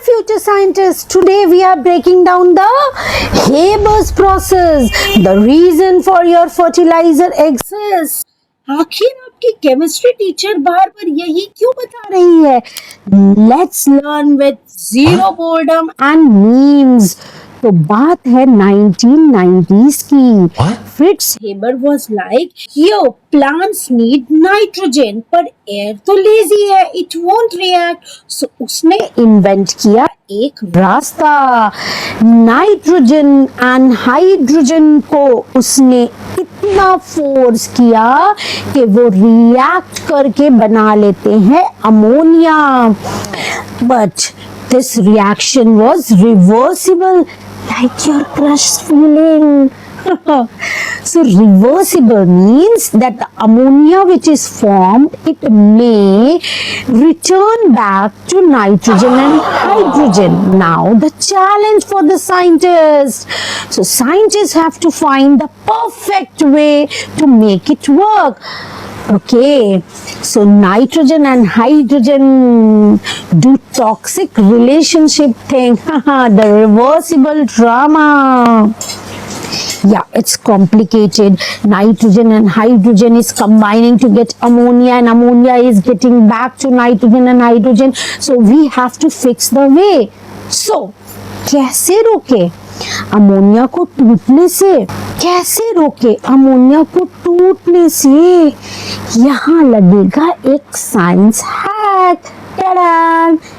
future scientists. Today we are breaking down the Haber's process, the reason for your fertilizer exists. आखिर आपकी chemistry teacher बार बार यही क्यों बता रही है? Let's learn with zero boredom and memes. तो बात है 1990s की. Fritz Haber was like, yo, plants need nitrogen, पर एयर तो लेजी है, it won't react. So उसने इन्वेंट किया एक रास्ता. नाइट्रोजन एंड हाइड्रोजन को उसने इतना फोर्स किया कि वो रिएक्ट करके बना लेते हैं ammonia. But this reaction was reversible, like your crush feeling. So reversible means that the ammonia which is formed, it may return back to nitrogen and hydrogen. Now the challenge for the scientists. So scientists have to find the perfect way to make it work. Okay, so nitrogen and hydrogen do toxic relationship thing. The reversible drama. Yeah, it's complicated. Nitrogen and hydrogen is combining to get ammonia, and ammonia is getting back to nitrogen and hydrogen. So we have to fix the way. So, कैसे रोके ammonia को टूटने से? कैसे रोके ammonia को टूटने से? यहाँ लगेगा एक साइंस हैक.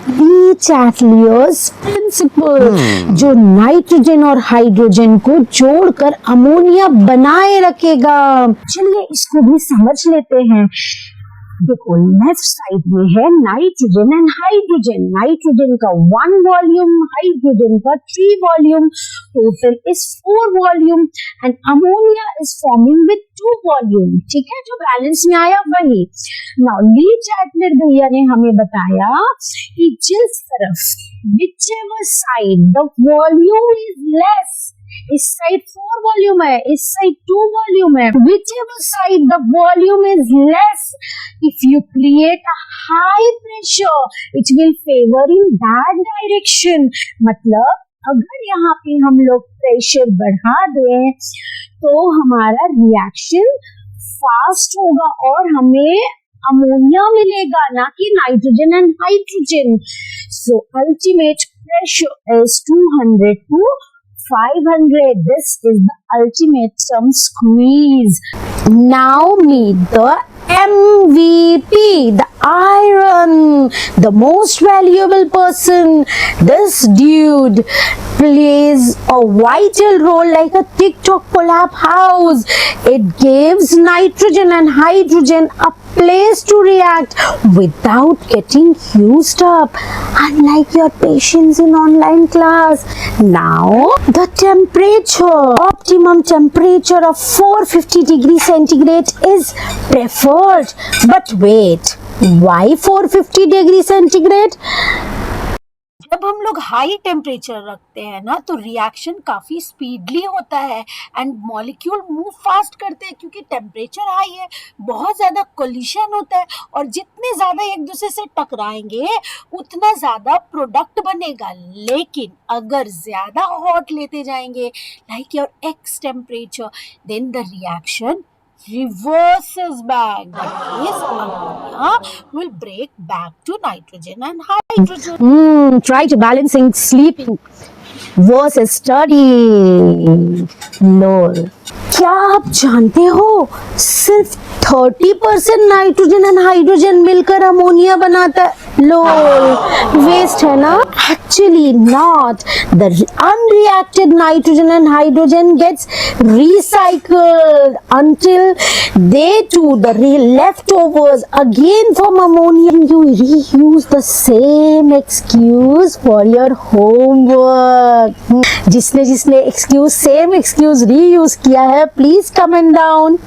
डी-चैटलियर्स प्रिंसिपल, जो नाइट्रोजन और हाइड्रोजन को जोड़कर अमोनिया बनाए रखेगा. चलिए इसको भी समझ लेते हैं. देखो लेफ्ट साइड में है नाइट्रोजन एंड हाइड्रोजन. नाइट्रोजन का 1 वॉल्यूम, हाइड्रोजन का 3 volume, total is 4 volume, and ammonia is forming with 2 volume. ठीक है, जो बैलेंस में आया वही. नाउ ली चैटलर भैया ने हमें बताया कि जिस तरफ whichever side the volume is less, इस साइड 4 वॉल्यूम है, इस साइड 2 वॉल्यूम है. whichever side the volume is less, if you create a high pressure, it will favor in that direction. मतलब अगर यहाँ पे हम लोग प्रेशर बढ़ा दें तो हमारा रिएक्शन फास्ट होगा और हमें अमोनिया मिलेगा, ना कि nitrogen and hydrogen. So ultimate pressure is 200 to 500. This is the ultimate squeeze. Now meet the MVP, the iron, the most valuable person. This dude plays a vital role like a TikTok collab house. It gives nitrogen and hydrogen a place to react without getting used up, unlike your patients in online class. Now the temperature, optimum temperature of 450 degrees centigrade is preferred. But wait, why 450 degree centigrade? जब हम लोग high temperature रखते हैं ना तो reaction काफ़ी speedly होता है एंड मॉलिक्यूल मूव फास्ट करते हैं, क्योंकि टेम्परेचर हाई है, बहुत ज़्यादा कोलिशन होता है और जितने ज़्यादा एक दूसरे से टकराएंगे उतना ज़्यादा प्रोडक्ट बनेगा. लेकिन अगर ज़्यादा हॉट लेते जाएंगे like your x temperature, then the reaction reverses back. That is, ammonia will break back to nitrogen and hydrogen. Try to balancing sleeping versus studying. Lol. क्या आप जानते हो सिर्फ 30% नाइट्रोजन एंड हाइड्रोजन मिलकर अमोनिया बनाता है? लोल, वेस्ट है ना? Actually not. The unreacted nitrogen and hydrogen gets recycled until they too, the leftovers again from ammonia. You reuse the same excuse for your homework. जिसने जिसने excuse same excuse reuse किया है, please comment down.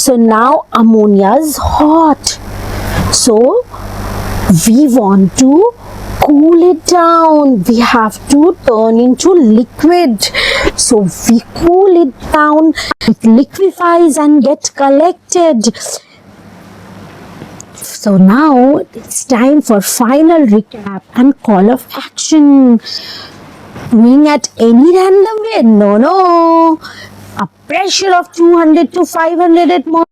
So now ammonia is hot. So we want to cool it down. We have to turn into liquid. So we cool it down. It liquefies and get collected. So now it's time for final recap and call of action. Doing at any random way? No. A pressure of 200 to 500 atmosphere.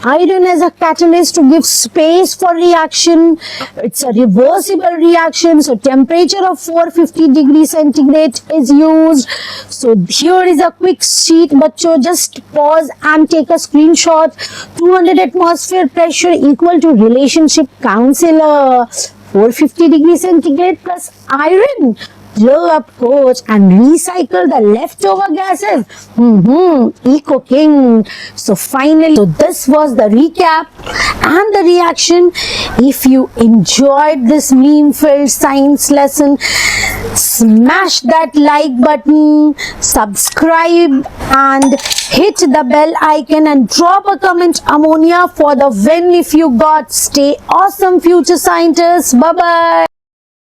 Iron as a catalyst to give space for reaction. It's a reversible reaction. So temperature of 450 degrees centigrade is used. So here is a quick sheet, bachcho. Just pause and take a screenshot. 200 atmosphere pressure equal to relationship counselor. 450 degrees centigrade plus iron. Blow up coach and recycle the leftover gases. Eco King. So finally, this was the recap and the reaction. If you enjoyed this meme-filled science lesson, smash that like button, subscribe and hit the bell icon and drop a comment ammonia for the win if you got. Stay awesome, future scientists. Bye-bye.